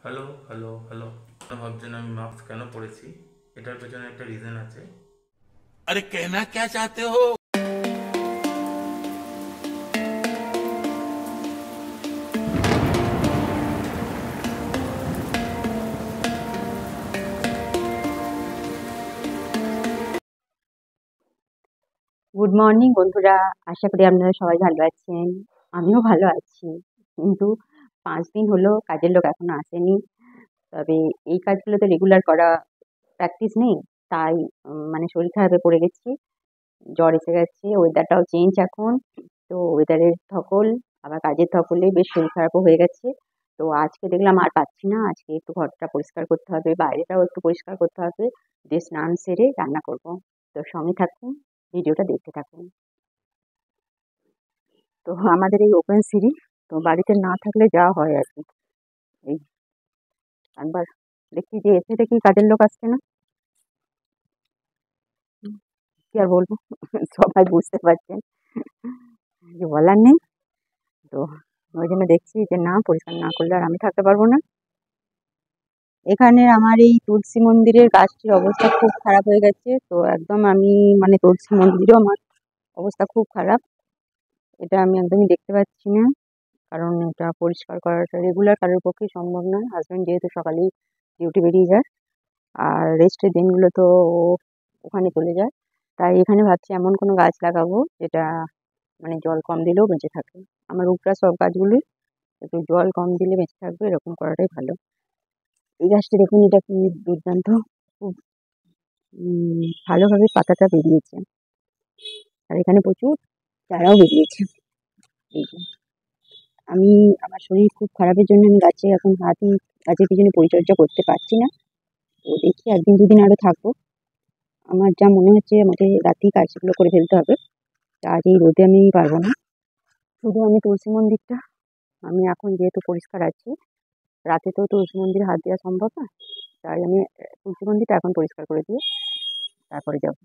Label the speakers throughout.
Speaker 1: Hello hello hello. ভাবছেন আমি mask কেন পরেছি? এটার পেছনে একটা রিজন আছে।
Speaker 2: अरे कहना क्या चाहते हो।
Speaker 3: গুড মর্নিং বন্ধুরা। আশা করি আপনারা সবাই ভালো আছেন। আমিও ভালো আছি। কিন্তু ৫ দিন হলো কাজের লোক এখনো আসেনি। তবে এই কাজগুলো তো রেগুলার করা প্র্যাকটিস নেই। তাই মানে শরীর খারাপে পড়ে গেছি। জ্বর এসে গেছে। ওয়েদারটাও চেঞ্জ এখন। তো ওয়েদারের ধকল আবার কাজের ধকলে বেশ শরীর খারাপও হয়ে গেছে। তো আজকে দেখলাম আর পাচ্ছি না। আজকে একটু ঘরটা পরিষ্কার করতে হবে, বাইরেটাও একটু পরিষ্কার করতে হবে। দিয়ে স্নান সেরে রান্না করব। তো সঙ্গে থাকুন, ভিডিওটা দেখতে থাকুন। তো আমাদের এই ওপেন সিঁড়ি, তো বাড়িতে না থাকলে যাওয়া হয় আর কি। এই একবার দেখি যে এসে দেখি কাজের লোক আসছে না। কি আর বলবো সবাই বুঝতে পারছেন, কিছু বলার নেই। তো ওই জন্য দেখছি যে না, পরিষ্কার না করলে আর আমি থাকতে পারবো না। এখানে আমার এই তুলসী মন্দিরের গাছটির অবস্থা খুব খারাপ হয়ে গেছে। তো একদম আমি মানে তুলসী মন্দিরেও আমার অবস্থা খুব খারাপ। এটা আমি একদমই দেখতে পাচ্ছি না, কারণ এটা পরিষ্কার করাটা রেগুলার কারোর পক্ষে সম্ভব নয়। হাজব্যান্ড যেহেতু সকালেই ডিউটি বেরিয়ে যায়, আর রেস্টের দিনগুলো তো ও ওখানে চলে যায়। তাই এখানে ভাবছি এমন কোনো গাছ লাগাবো যেটা মানে জল কম দিলেও বেঁচে থাকে। আমার উপরা সব গাছগুলোই একটু জল কম দিলে বেঁচে থাকবে, এরকম করাটাই ভালো। এই গাছটা দেখুন, এটা কি দুর্দান্ত, খুব ভালোভাবে পাতাটা বেরিয়েছে। আর এখানে প্রচুর চারাও বেরিয়েছে। এই যে আমি, আমার শরীর খুব খারাপের জন্য আমি গাছে এখন গাছের পিছনে পরিচর্যা করতে পারছি না। তো দেখি ১ দিন ২ দিন আরো থাকবো। আমার যা মনে হচ্ছে আমাকে রাতেই কাজগুলো করে ফেলতে হবে। আজ এই রোদে আমি পারবো না। শুধু আমি তুলসী মন্দিরটা, আমি এখন যেহেতু পরিষ্কার আছি, রাতে তো তুলসী মন্দিরে হাত দেওয়া সম্ভব না। তাই আমি তুলসী মন্দিরটা এখন পরিষ্কার করে দিয়ে তারপরে যাব।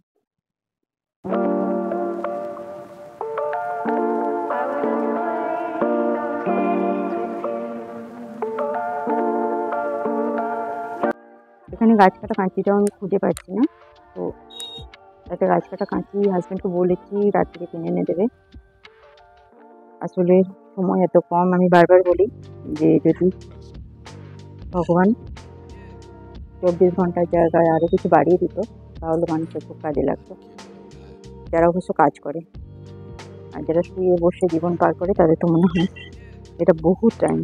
Speaker 3: এখানে গাছ কাটা কাঁচিটাও আমি খুঁজে পাচ্ছি না। তো একটা গাছ কাটা কাঁচি হাজব্যান্ডকে বলেছি রাত্রে কিনে এনে দেবে। আসলে সময় এত কম, আমি বারবার বলি যে যদি ভগবান ২৪ ঘন্টার জায়গায় আরও কিছু বাড়িয়ে দিত তাহলে মানুষের খুব কাজে লাগতো, যারা অবশ্য কাজ করে। আর যারা শুয়ে বসে জীবন পার করে তাদের তো মনে হয় এটা বহু টাইম।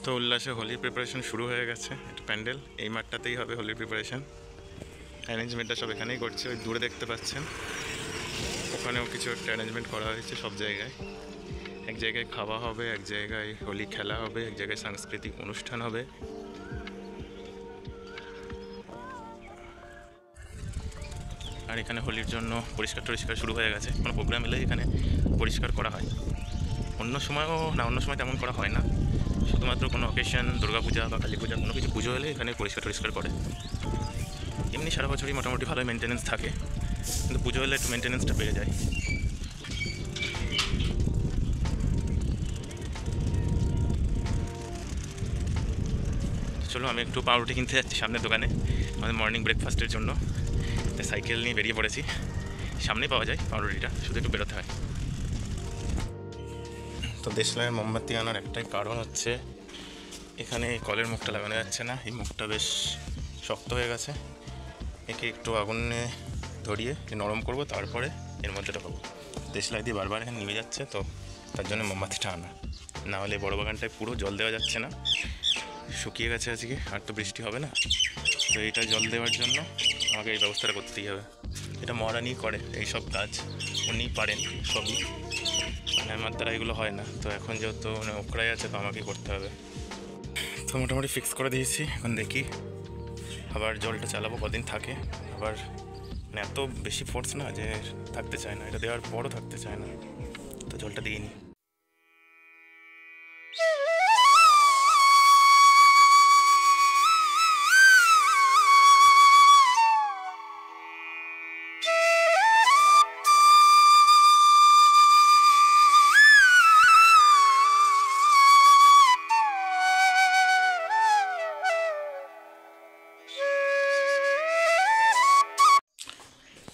Speaker 1: তো উল্লাসে হোলির প্রিপারেশন শুরু হয়ে গেছে। এটা প্যান্ডেল, এই মাঠটাতেই হবে হোলির প্রিপারেশন। অ্যারেঞ্জমেন্টটা সব এখানেই করছে, ওই দূরে দেখতে পাচ্ছেন। ওখানেও কিছু একটা অ্যারেঞ্জমেন্ট করা হয়েছে সব জায়গায়। এক জায়গায় খাওয়া হবে, এক জায়গায় হোলি খেলা হবে, এক জায়গায় সাংস্কৃতিক অনুষ্ঠান হবে। আর এখানে হোলির জন্য পরিষ্কার শুরু হয়ে গেছে। কোনো প্রোগ্রাম এলে এখানে পরিষ্কার করা হয়। অন্য সময়ও না, অন্য সময় তেমন করা হয় না। শুধুমাত্র কোনো অকেশন, দুর্গাপূজা বা কালী পূজা, কোনো কিছু পুজো হলে এখানে পরিষ্কার করে। এমনি সারা বছরই মোটামুটি ভালোই মেনটেনেন্স থাকে, কিন্তু পুজো হলে একটু মেনটেনেন্সটা বেড়ে যায়। চলো আমি একটু পাউরুটি কিনতে যাচ্ছি সামনের দোকানে, আমাদের মর্নিং ব্রেকফাস্টের জন্য। তো সাইকেল নিয়ে বেরিয়ে পড়েছি। সামনেই পাওয়া যায় পাউরুটিটা, শুধু একটু বেরোতে হয়। তো দেশলাইয়ের মোমবাতি আনার একটাই কারণ হচ্ছে এখানে কলের মুখটা লাগানো যাচ্ছে না, এই মুখটা বেশ শক্ত হয়ে গেছে। একে একটু আগুনে ধরিয়ে নরম করব, তারপরে এর মধ্যে ঢোকাবো। দেশলাই দিয়ে বারবার এখানে নেমে যাচ্ছে, তো তার জন্য মোমবাতিটা আনা। না হলে বড় বাগানটায় পুরো জল দেওয়া যাচ্ছে না, শুকিয়ে গেছে আজকে, আর তো বৃষ্টি হবে না। তো এইটা জল দেওয়ার জন্য আমাকে এই ব্যবস্থাটা করতেই হবে। এটা মহারানি করে এইসব কাজ, উনি পারেন সবই, মানে আমার দ্বারা এগুলো হয় না। তো এখন যেহেতু মানে ওকরাই আছে, তো আমাকেই করতে হবে। তো মোটামুটি ফিক্স করে দিয়েছি, এখন দেখি আবার জলটা চালাবো কদিন থাকে। আবার মানে এত বেশি ফোর্স না যে থাকতে চায় না, এটা দেওয়ার পরও থাকতে চায় না, তো জলটা দিইনি।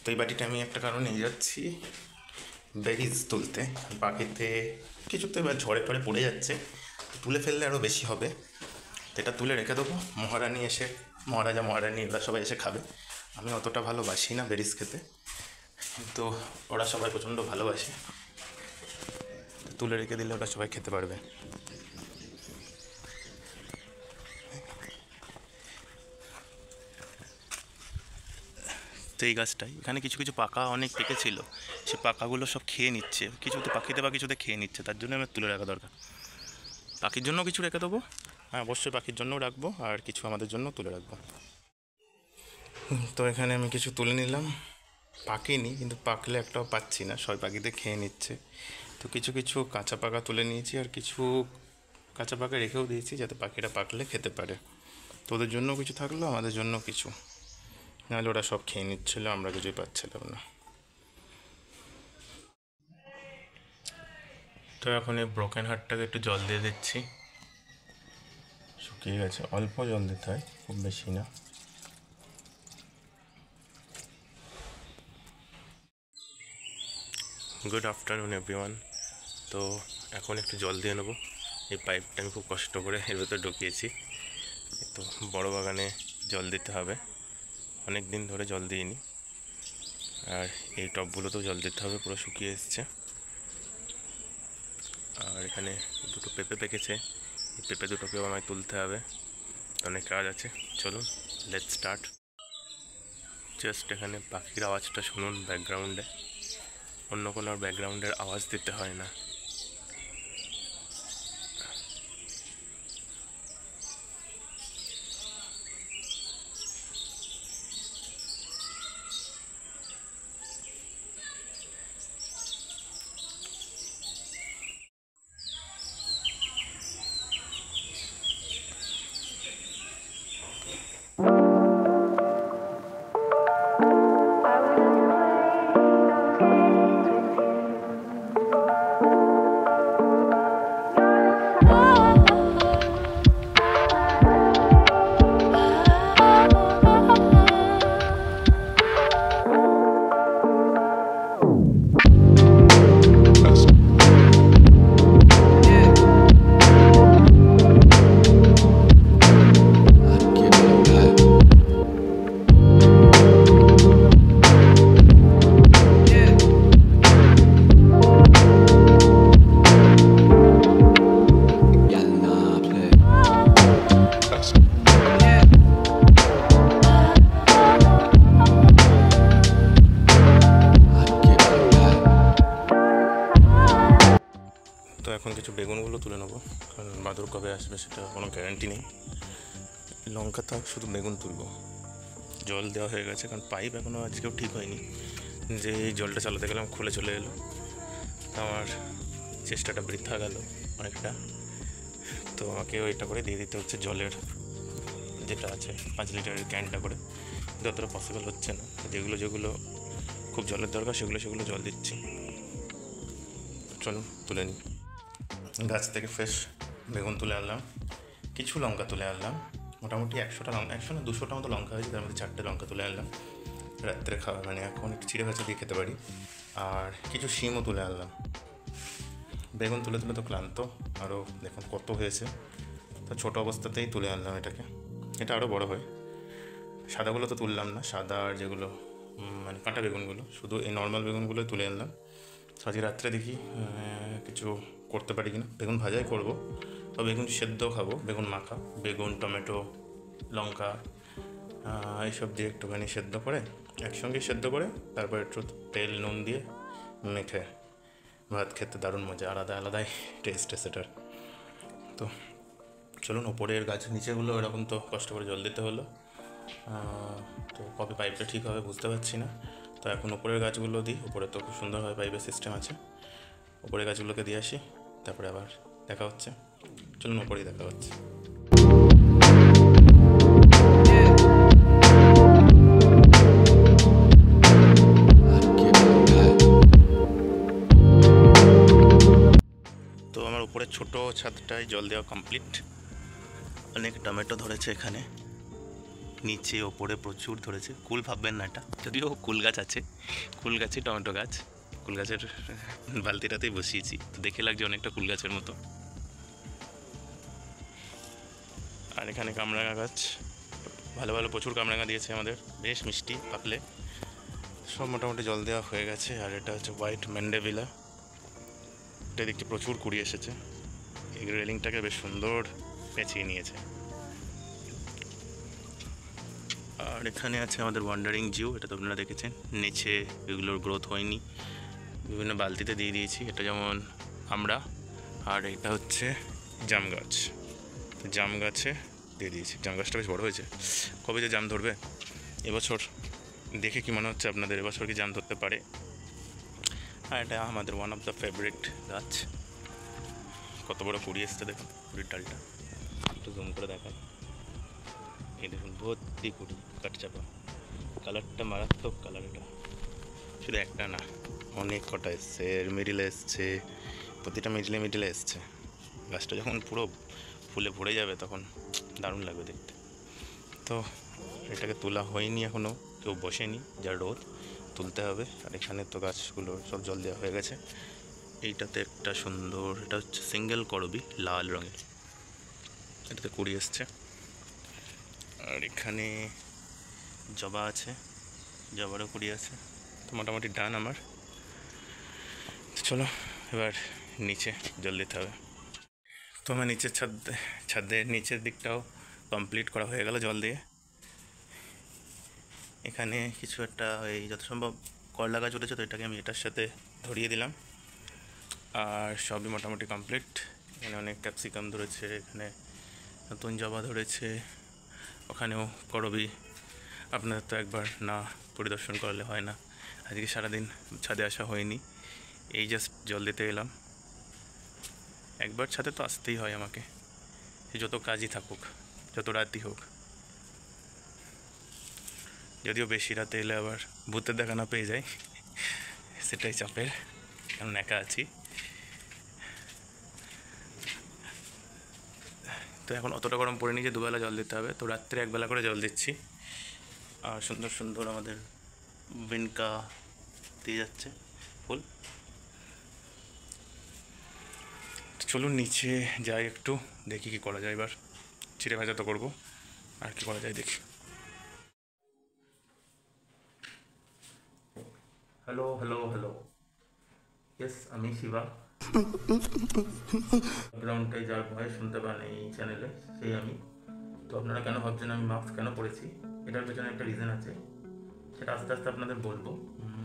Speaker 1: তো এই বাটিটা আমি একটা কারণে নিয়ে যাচ্ছি, বেরিজ তুলতে। পাখিতে কিছুতে এবার ঝড়ে টড়ে পড়ে যাচ্ছে, তুলে ফেললে আরও বেশি হবে। তো এটা তুলে রেখে দেবো, মহারানি এসে, মহারাজা মহারানি এরা সবাই এসে খাবে। আমি অতটা ভালোবাসি না বেরিজ খেতে, কিন্তু ওরা সবাই প্রচণ্ড ভালোবাসে, তুলে রেখে দিলে ওরা সবাই খেতে পারবে। তো এই গাছটাই, এখানে কিছু কিছু পাকা অনেক পেকেছিল, সে পাকাগুলো সব খেয়ে নিচ্ছে, কিছুতে পাখিতে বা কিছুতে খেয়ে নিচ্ছে, তার জন্য আমার তুলে রাখা দরকার। পাখির জন্য কিছু রেখে দেবো, হ্যাঁ অবশ্যই পাখির জন্যও রাখবো, আর কিছু আমাদের জন্য তুলে রাখবো। তো এখানে আমি কিছু তুলে নিলাম, পাকিনি, কিন্তু পাকলে একটাও পাচ্ছি না, সব পাখিতে খেয়ে নিচ্ছে। তো কিছু কিছু কাঁচা পাকা তুলে নিয়েছি, আর কিছু কাঁচা পাকা রেখেও দিয়েছি, যাতে পাখিরা পাকলে খেতে পারে। তো ওদের জন্য কিছু থাকলো, আমাদের জন্য কিছু, নাহলে ওরা সব খেয়ে নিচ্ছিলো, আমরা কিছুই পাচ্ছিলাম না। তো এখন এই ব্রোকেন হার্টটাকে একটু জল দিয়ে দিচ্ছি, শুকিয়ে গেছে, অল্প জল দিতে হয়, খুব বেশি না। Good afternoon everyone. তো এখন একটু জল দিয়ে নেবো। এই পাইপটা আমি খুব কষ্ট করে এর ভেতর ঢুকিয়েছি। তো বড় বাগানে জল দিতে হবে, অনেক দিন ধরে জল দিইনি। আর এই টবগুলোতেও জল দিতে হবে, পুরো শুকিয়ে এসছে। আর এখানে দুটো পেঁপে পেকেছে, এই পেঁপে দুটোকেও আমায় তুলতে হবে, অনেক কাজ আছে। চলুন লেটস স্টার্ট। জাস্ট এখানে পাখির আওয়াজটা শুনুন ব্যাকগ্রাউন্ডে, অন্য কোনো ব্যাকগ্রাউন্ডের আওয়াজ দিতে হয় না। তো এখন কিছু বেগুনগুলো তুলে নেবো, কারণ বাদুর কবে আসবে সেটা কোনো গ্যারান্টি নেই। লঙ্কা থাক, শুধু বেগুন তুলবো। জল দেওয়া হয়ে গেছে, কারণ পাইপ এখনও আজকেও ঠিক হয়নি, যে এই জলটা চালাতে গেলাম খুলে চলে এলো, আমার চেষ্টাটা বৃথা গেল অনেকটা। তো আমাকে ওইটা করে দিয়ে দিতে হচ্ছে জলের যেটা আছে 5 লিটারের ক্যানটা করে, যতটা পসিবল হচ্ছে না। যেগুলো যেগুলো খুব জলের দরকার সেগুলো জল দিচ্ছি। চলুন তুলে নিই। গাছ থেকে ফ্রেশ বেগুন তুলে আনলাম, কিছু লঙ্কা তুলে আনলাম, মোটামুটি 100টা লঙ্কা, 100 না 200টা মতো লঙ্কা হয়েছে, তার মধ্যে 4টে লঙ্কা তুলে আনলাম। রাত্রে খাওয়া, মানে এখন একটু চিড়ে ভাজা দিয়ে খেতে পারি। আর কিছু শিমও তুলে আনলাম। বেগুন তুলে তুলে তো ক্লান্ত, আরও দেখুন কত হয়েছে। তো ছোটো অবস্থাতেই তুলে আনলাম এটাকে, এটা আরও বড় হয়। সাদাগুলো তো তুললাম না, সাদা আর যেগুলো মানে কাঁটা বেগুনগুলো, শুধু এই নর্মাল বেগুনগুলোই তুলে আনলাম। তো আজকে রাত্রে দেখি কিছু করতে পারি কিনা। বেগুন ভাজাই করব, বা বেগুন সেদ্ধ খাবো, বেগুন মাখা, বেগুন টমেটো লঙ্কা এইসব দিয়ে একটুখানি সেদ্ধ করে, একসঙ্গে সেদ্ধ করে তারপর একটু তেল নুন দিয়ে মেখে ভাত খেতে দারুণ মজা, আলাদা আলাদাই টেস্ট সেটার। তো চলুন, ওপরের গাছ নিচেগুলো এরকম তো কষ্ট করে জল দিতে হলো, তো কবে পাইপটা ঠিক হবে বুঝতে পারছি না। তো এখন ওপরের গাছগুলো দিই, ওপরে তো খুব সুন্দরভাবে পাইপের সিস্টেম আছে, ওপরের গাছগুলোকে দিয়ে আসি, তারপরে আবার দেখা হচ্ছে। চলুন, ওপরেই দেখা হচ্ছে। তো আমার উপরে ছোটো ছাদটায় জল দেওয়া কমপ্লিট। অনেক টমেটো ধরেছে এখানে, নিচে ওপরে প্রচুর ধরেছে। কুল ভাববেন না, এটা যদিও কুল গাছ আছে, কুল গাছে টমেটো গাছ, কুল গাছের বালতিটাতেই বসিয়েছি, তো দেখে লাগছে অনেকটা কুল গাছের মতো। আর এখানে কামরাঙা গাছ, ভালো ভালো প্রচুর কামরাঙা দিয়েছে আমাদের, বেশ মিষ্টি, পাকলে সব মোটামুটি জল দেওয়া হয়ে গেছে। আর এটা হচ্ছে হোয়াইট ম্যান্ডেভিলা, এটা দেখতে প্রচুর কুড়ি এসেছে, এই রেলিংটাকে বেশ সুন্দর পেঁচিয়ে নিয়েছে। আর এখানে আছে আমাদের ওয়ান্ডারিং জিউ, এটা তো আপনারা দেখেছেন, নিচে এগুলোর গ্রোথ হয়নি, বিভিন্ন বালতিতে দিয়ে দিয়েছি। এটা যেমন আমরা, আর এটা হচ্ছে জাম গাছ, জাম গাছে দিয়ে দিয়েছি। জাম গাছটা বেশ বড় হয়েছে, কবে যে জাম ধরবে এবছর, দেখে কি মনে হচ্ছে আপনাদের এবছর কি জাম ধরতে পারে। আর এটা আমাদের ওয়ান অফ দ্য ফেভারিট গাছ, কত বড় কুড়ি এসছে দেখুন, কুড়ির ডালটা একটু জুম করে দেখায়, এই দেখুন ভর্তি কুড়ি, কাঠচাপা, কালারটা মারাত্মক কালার। এটা শুধু একটা না, অনেক কটা এসছে, এর মিডিলে এসছে, প্রতিটা মিডিলে এসছে। গাছটা যখন পুরো ফুলে ভরে যাবে তখন দারুণ লাগবে দেখতে। তো এটাকে তোলা হয়নি এখনও, কেউ বসেনি, যা রোদ তুলতে হবে। আর এখানে তো গাছগুলো সব জল দেওয়া হয়ে গেছে। এইটাতে একটা সুন্দর, এটা হচ্ছে সিঙ্গেল করবি, লাল রঙের, এটাতে কুড়ি এসছে। আর এখানে জবা আছে, জবারও কুড়ি আছে, তো মোটামুটি ডান আমার। চলো এবার নিচে জল দিতে হবে। তো আমার নিচের ছাদের নিচের দিকটাও কমপ্লিট করা হয়ে গেল জল দিয়ে। এখানে কিছু একটা এই যত সম্ভব করলা গাছ উঠেছে, তো এটাকে আমি এটার সাথে ধরিয়ে দিলাম। আর সবই মোটামুটি কমপ্লিট। এখানে অনেক ক্যাপসিকাম ধরেছে, এখানে নতুন জবা ধরেছে, ওখানেও করবি। আপনাদের তো একবার না পরিদর্শন করলে হয় না, আজকে সারাদিন ছাদে আসা হয়নি, এই জাস্ট জল দিতে এলাম। একবার ছাদে তো আসতেই হয় আমাকে, যত কাজই থাকুক, যত রাতই হোক। যদিও বেশি রাতে এলে আবার ভূতের দেখা না পেয়ে যায়, সেটাই চাপের, কারণ একা আছি। তো এখন অতটা গরম পড়েনি যে দুবেলা জল দিতে হবে, তো রাত্রে একবেলা করে জল দিচ্ছি। আর সুন্দর সুন্দর আমাদের বিনকা দিয়ে যাচ্ছে ফুল। চলুন নিচে যাই, একটু দেখি কি করা যায়। এবার চিড়ে ভাজা তো করবো, আর কি করা যায় দেখি। হ্যালো হ্যালো হ্যালো, ইয়েস আমি শিবা। ব্যাকগ্রাউন্ডে যার ভয়েস শুনতে পান এই চ্যানেলে, সেই আমি। তো আপনারা কেন ভাবছেন আমি মাস্ক কেন পরেছি, এটার পেছনে একটা রিজন আছে, সেটা আস্তে আস্তে আপনাদের বলবো।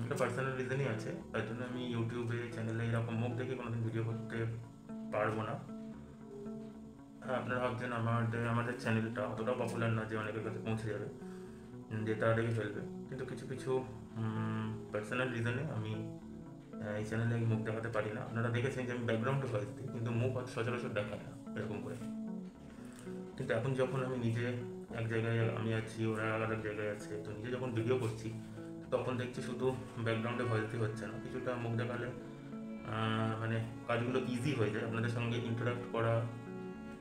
Speaker 1: এটা পার্সোনাল রিজনই আছে, তার জন্য আমি ইউটিউবে চ্যানেলে এরকম মুখ দেখে কোনোদিন ভিডিও করতে পারবো না। আপনারা ভাবছেন আমাদের চ্যানেলটা অতটাও পপুলার না যে অনেকের কাছে পৌঁছে যাবে, যে তারা দেখে ফেলবে, কিন্তু কিছু কিছু পার্সোনাল রিজনে আমি এই চ্যানেলে মুখ দেখাতে পারি না। আপনারা দেখেছেন যে আমি ব্যাকগ্রাউন্ডে ভয়েস দিই, কিন্তু মুখ হয়তো সচরাচর দেখায় না এরকম করে। কিন্তু এখন যখন আমি নিজে এক জায়গায় আমি আছি, ওরা আলাদা জায়গায় আছে, তো নিজে যখন ভিডিও করছি তখন দেখছি শুধু ব্যাকগ্রাউন্ডে ভয়েস দিয়ে হচ্ছে না, কিছুটা মুখ দেখালে মানে কাজগুলো ইজি হয়ে যায়, আপনাদের সঙ্গে ইন্টারাক্ট করা,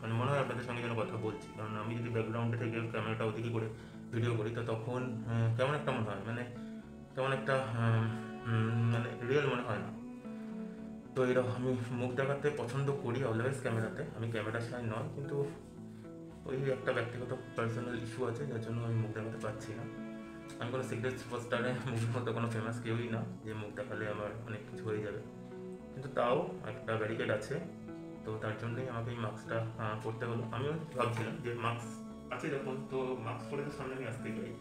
Speaker 1: মানে মনে হয় আপনাদের সঙ্গে যেন কথা বলছি। কারণ আমি যদি ব্যাকগ্রাউন্ডে থেকে ক্যামেরাটা ওদিকে করে ভিডিও করি, তো তখন কেমন একটা মনে হয়, মানে তেমন একটা মানে রিয়েল মনে হয় না। তো এরকম আমি মুখ দেখাতে পছন্দ করি অলওয়েজ ক্যামেরাতে, আমি ক্যামেরা ছাই নয়, কিন্তু ওই একটা ব্যক্তিগত পার্সোনাল ইস্যু আছে যার জন্য আমি মুখ দেখাতে পারছি না। আমি কোনো সিক্রেট সুপারস্টারে মুখের মতো কোনো ফেমাস কেউই না যে মুখ দেখালে আমার অনেক কিছু হয়ে যাবে, কিন্তু তাও একটা ব্যারিকেড আছে। তো তার জন্যই আমাকে এই মাস্কটা পরতে হলো। আমিও ভাবছিলাম যে মাস্ক আছে যখন, তো মাস্ক পরে তো সামনে আমি আসতেই পারি,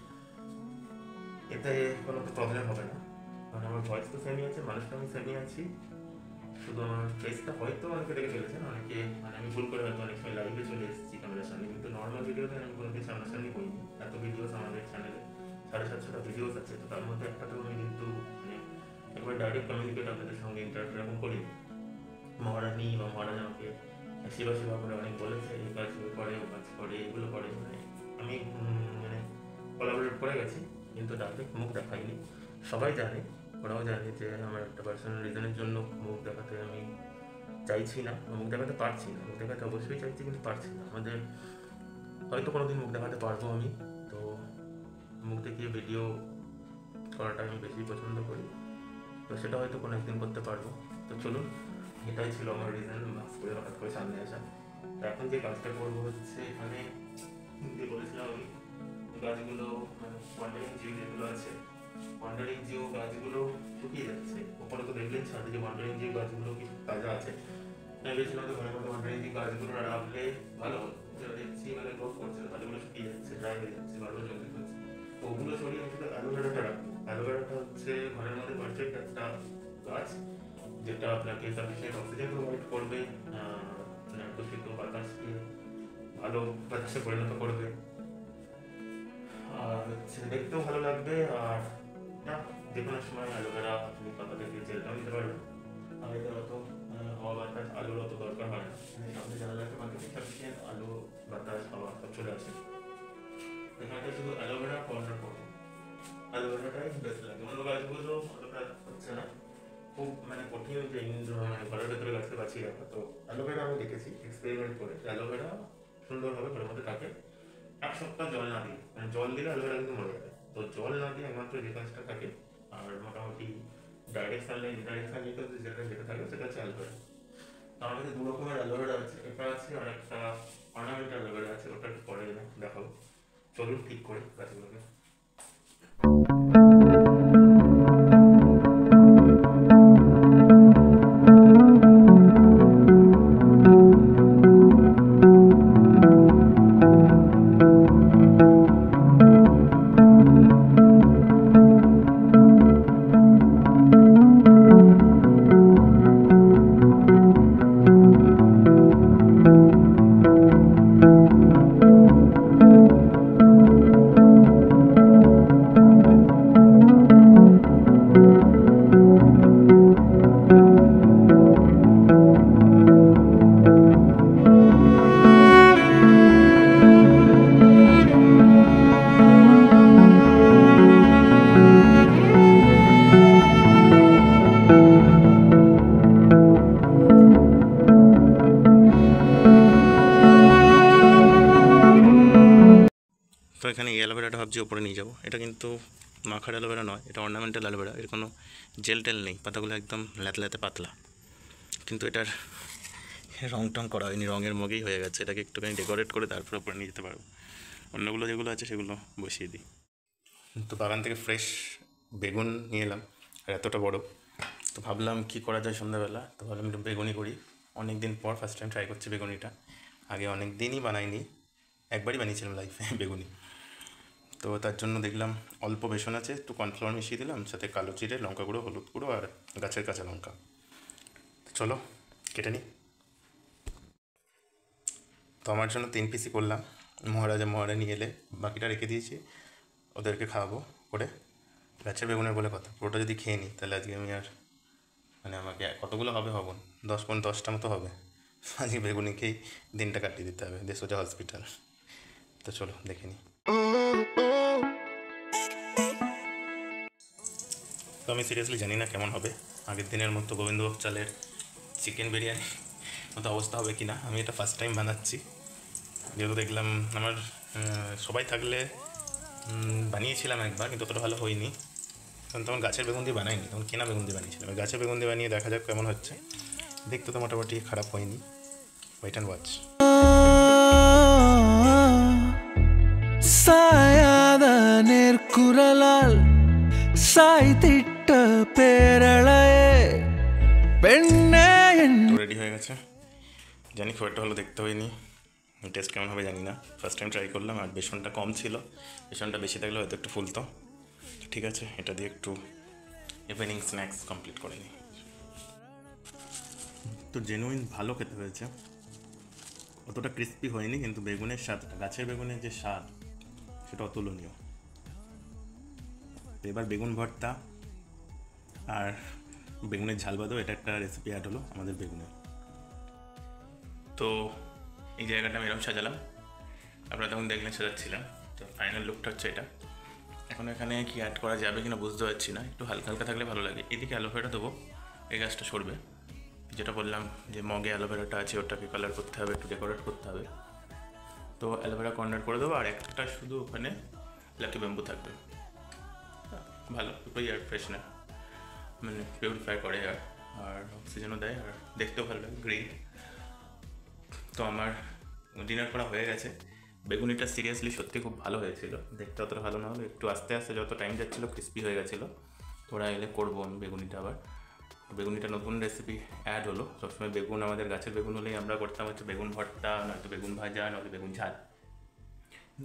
Speaker 1: এতে কোনো তো প্রবলেম হবে না, কারণ আমার ভয়েস তো সেমই আছে, মানুষটা আমি সেমই আছি, শুধু আমার ফেসটা হয়তো অনেকে দেখে ফেলেছেন, অনেকে মানে আমি ভুল করে হয়তো অনেক সময় লাইভে চলে এসেছি ক্যামেরার সামনে, কিন্তু নর্মাল ভিডিওতে আমি কোনোদিন সামনাসামনি হইনি। এত ভিডিওস আমাদের চ্যানেলে 750টা ভিডিওস আছে, তো তার মধ্যে একটাতেও আমি কিন্তু মানে একবার ডাইরেক্ট কমিউনিকেট আপনাদের সঙ্গে ইন্টারাক্ট এরকম করি। মহারানী বা মহারাজ আমাকে সেবা সেবা করে অনেক বলেছে, এই কাজ করে ও কাজ করে এগুলো করে, মানে আমি মানে কোলাবোরেট করে গেছি, কিন্তু ডাইরেক্ট মুখ দেখাইনি। সবাই জানে, ওরাও জানে যে আমার একটা পার্সোনাল রিজনের জন্য মুখ দেখাতে আমি চাইছি না, মুখ দেখাতে পারছি না। মুখ দেখাতে অবশ্যই চাইছি কিন্তু পারছি না। আমাদের হয়তো কোনোদিন মুখ দেখাতে পারবো আমি, তো মুখ দেখিয়ে ভিডিও করাটা আমি বেশি পছন্দ করি, তো সেটা হয়তো কোনো একদিন করতে পারবো। তো চলুন, এটাই ছিল আমার রিজন মাস্ক করে হঠাৎ করে সামনে আসা। তো এখন যে কাজটা করবো হচ্ছে, এখানে যে বলেছিলাম আমি গাছগুলো মানে ওয়ান্ডারিং জিও যেগুলো আছে, ওয়ান্ডারিং জিও গাছগুলো শুকিয়ে যাচ্ছে। ওপরে তো দেখলেন ছাদে যে ওয়ান্ডারিং জিও গাছগুলো কি তাজা আছে। আমি ভেবেছিলাম তো ঘরের মধ্যে ওয়ান্ডারিং জিও গাছগুলো রাখলে ভালো হতো, দেখছি মানে গ্রোথ করছে, গাছগুলো শুকিয়ে যাচ্ছে, ড্রাই হয়ে যাচ্ছে, ভালো জলদি করছে। তো ওগুলো সরিয়ে আমি শুধু অ্যালোভেরাটা রাখবো। অ্যালোভেরাটা হচ্ছে ঘরের মধ্যে পারফেক্ট একটা গাছ, যেটা আপনাকে সাফিসিয়েন্ট অক্সিজেন প্রোভাইড করবে, দূষিত বাতাসকে ভালো বাতাসে পরিণত করবে, আর হচ্ছে দেখতেও ভালো লাগবে। আর না, যে কোনো সময় অ্যালোভেরা আপনি পাতা থেকে জেলটাও নিতে পারবেন। আর এদের অত হাওয়া বাতাস আলোর অত দরকার হয় না, সামনে জানালাতে পাতা থেকে সাফিসিয়েন্ট আলো বাতাস হাওয়া সব চলে আসে। এখানটা শুধু অ্যালোভেরা কর্নার করবো, অ্যালোভেরাটাই বেস্ট লাগে। অন্য গাছগুলো অতটা হচ্ছে না, খুব মানে কঠিন যে মানে ঘরের ভেতরে গাছকে বাঁচিয়ে রাখা। তো অ্যালোভেরা আমি দেখেছি এক্সপেরিমেন্ট করে, অ্যালোভেরা সুন্দরভাবে ঘরের মধ্যে থাকে 1 সপ্তাহ জল না দিয়ে, মানে জল দিলে অ্যালোভেরা কিন্তু মরে যাবে। তো জল না দিয়ে একমাত্র যে কাজটা থাকে, আর মোটামুটি ডাইরেক্ট সানলাইট ইনডাইরেক্ট সানলাইটে যেটা থাকে সেটা হচ্ছে অ্যালোভেরা। তো আমার কাছে 2 রকমের অ্যালোভেরা আছে, এটা আছে আর একটা অর্নামেন্টাল অ্যালোভেরা আছে, ওটা একটু পরে দেখাবো। চলুন ঠিক করে গাছগুলোকে। তো এখানে এই অ্যালোভেরাটা ভাবছি ওপরে নিয়ে যাবো। এটা কিন্তু মাখার অ্যালোভেরা নয়, এটা অর্নামেন্টাল অ্যালোভেরা, এর কোনো জেল টেল নেই, পাতাগুলো একদম ল্যাতল্যাতে পাতলা, কিন্তু এটার রং টং করা হয়নি, রঙের মগেই হয়ে গেছে। এটাকে একটুখানি ডেকোরেট করে তারপরে ওপরে নিয়ে যেতে পারবো। অন্যগুলো যেগুলো আছে সেগুলো বসিয়ে দিই। তো বাগান থেকে ফ্রেশ বেগুন নিয়ে এলাম, আর এতটা বড়। তো ভাবলাম কী করা যায় সন্ধ্যাবেলা, তো ভাবলাম একটু বেগুনি করি। অনেক দিন পর ফার্স্ট টাইম ট্রাই করছি বেগুনিটা, আগে অনেক দিনই বানাইনি, একবারই বানিয়েছিলাম লাইফে বেগুনি। তো তার জন্য দেখলাম অল্প বেসন আছে, একটু কর্নফ্লাওয়ার মিশিয়ে দিলাম, সাথে কালো জিরে, লঙ্কা গুঁড়ো, হলুদ গুঁড়ো আর গাছের কাঁচা লঙ্কা। চলো কেটে নিই। তো আমার জন্য 3 পিসই করলাম, মহারানী এলে বাকিটা রেখে দিয়েছি, ওদেরকে খাওয়াবো করে। গাছের বেগুনের বলে কথা, পুরোটা যদি খেয়ে নিই তাহলে আজকে আমি আর মানে আমাকে কতগুলো হবে হব 10টা মতো হবে, আজকে বেগুনি খেয়েই দিনটা কাটিয়ে দিতে হবে, দিয়ে সোজা হসপিটাল। তো চলো দেখে নিই। তো আমি সিরিয়াসলি জানি না কেমন হবে, আগের দিনের মতো গোবিন্দভোগ চালের চিকেন বিরিয়ানি মতো অবস্থা হবে কি না। আমি এটা ফার্স্ট টাইম বানাচ্ছি, যেহেতু দেখলাম আমার সবাই থাকলে বানিয়েছিলাম একবার, কিন্তু অতটা ভালো হয়নি। তখন গাছের বেগুন দিয়ে বানাইনি, তখন কেনা বেগুন দিয়ে বানিয়েছিলাম। গাছের বেগুন দিয়ে বানিয়ে দেখা যাক কেমন হচ্ছে। দেখতে তো মোটামুটি খারাপ হয়নি। Wait and watch.
Speaker 4: സായാദാനേർ കുരലാൽ സായ്തിട്ട പേരളയെ പെണ്ണേ
Speaker 1: রেডি হয়ে গেছে। জানি খুব একটা ভালো দেখতে হয়নি, টেস্ট কেমন হবে জানি না, ফার্স্ট টাইম ট্রাই করলাম। আর বেসনটা কম ছিল, বেসনটা বেশি থাকলে হয়তো একটু ফুলতো। ঠিক আছে, এটা দিয়ে একটু ইভিনিং স্ন্যাক্স কমপ্লিট করে নিই। তো জেনুইন ভালো খেতে হয়েছে, অতটা ক্রিস্পি হয়নি, কিন্তু বেগুনের স্বাদটা, গাছের বেগুনের যে স্বাদ সেটা অতুলনীয়। তো এবার বেগুন ভর্তা আর বেগুনের ঝাল বাদেও এটা একটা রেসিপি অ্যাড হলো আমাদের বেগুনের। তো এই জায়গাটা আমি এরকম সাজালাম, আপনারা তখন দেখলেন সাজাচ্ছিলাম। তো ফাইনাল লুকটা হচ্ছে এটা। এখন এখানে কি অ্যাড করা যাবে কিনা বুঝতে পারছি না, একটু হালকা হালকা থাকলে ভালো লাগে। এদিকে অ্যালোভেরা দেবো, এই গাছটা সরবে। যেটা বললাম যে মগে অ্যালোভেরাটা আছে, ওটাকে কালার করতে হবে, একটু ডেকোরেট করতে হবে। তো অ্যালোভেরা কর্নার করে দেবো, আর একটা শুধু ওখানে লাকি ব্যাম্বু থাকবে। ভালো, দুটোই এয়ার ফ্রেশনার, মানে পিউরিফাই করে আর অক্সিজেনও দেয়, আর দেখতেও ভালো লাগে, গ্রিন। তো আমার ডিনার করা হয়ে গেছে। বেগুনিটা সিরিয়াসলি সত্যি খুব ভালো হয়েছিল, দেখতে অতটা ভালো না হলো, একটু আস্তে আস্তে যত টাইম যাচ্ছিলো ক্রিস্পি হয়ে গেছিলো। তোরা এলে করবো আমি বেগুনিটা আবার। বেগুনিটা নতুন রেসিপি অ্যাড হলো। সবসময় বেগুন আমাদের গাছের বেগুন হলেই আমরা করতাম হচ্ছে বেগুন ভর্তা, নয়তো বেগুন ভাজা, নয়তো বেগুন ঝাল।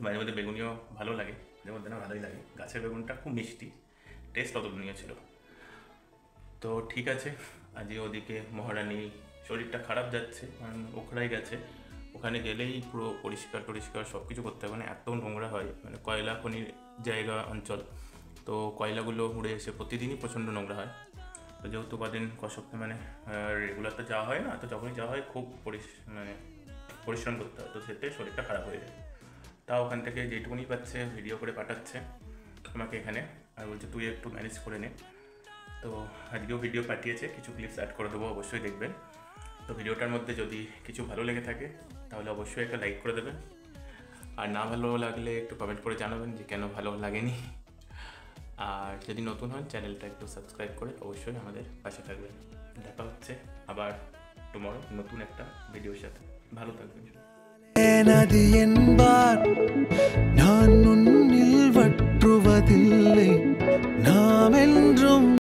Speaker 1: মাঝে মধ্যে বেগুনিও ভালো লাগে, মাঝে মধ্যে না ভালোই লাগে। গাছের বেগুনটা খুব মিষ্টি, টেস্ট অতুলনীয় ছিল। তো ঠিক আছে, আজকে ওদিকে মহারানী শরীরটা খারাপ যাচ্ছে, কারণ ওখড়াই গেছে। ওখানে গেলেই পুরো পরিষ্কার টরিষ্কার সব কিছু করতে হবে, মানে এত নোংরা হয়, মানে কয়লা খনির জায়গা অঞ্চল। তো কয়লাগুলো উড়ে এসে প্রতিদিনই প্রচণ্ড নোংরা হয়। তো যেহেতু কদিন সপ্তাহে মানে রেগুলার তো যাওয়া হয় না, তো যখনই যাওয়া হয় খুব মানে পরিশ্রম করতে হয়, তো সেতে শরীরটা খারাপ হয়ে যায়। তাও ওখান থেকে যেটুকুনি পাচ্ছে ভিডিও করে পাঠাচ্ছে আমাকে এখানে, আর বলছে তুই একটু ম্যানেজ করে নে। তো আজকেও ভিডিও পাঠিয়েছে, কিছু ক্লিপস অ্যাড করে দেবো, অবশ্যই দেখবেন। তো ভিডিওটার মধ্যে যদি কিছু ভালো লেগে থাকে তাহলে অবশ্যই একটা লাইক করে দেবেন, আর না ভালো লাগলে একটু কমেন্ট করে জানাবেন যে কেন ভালো লাগেনি। আর যদি নতুন হন চ্যানেলটা একটু সাবস্ক্রাইব করে অবশ্যই আমাদের পাশে থাকবেন। দেখা হচ্ছে আবার টুমরো নতুন একটা ভিডিওর সাথে। ভালো থাকবেন।
Speaker 4: நதி என்பார் நான் உன்னில் வற்றுவதில்லை, நாம் என்றும்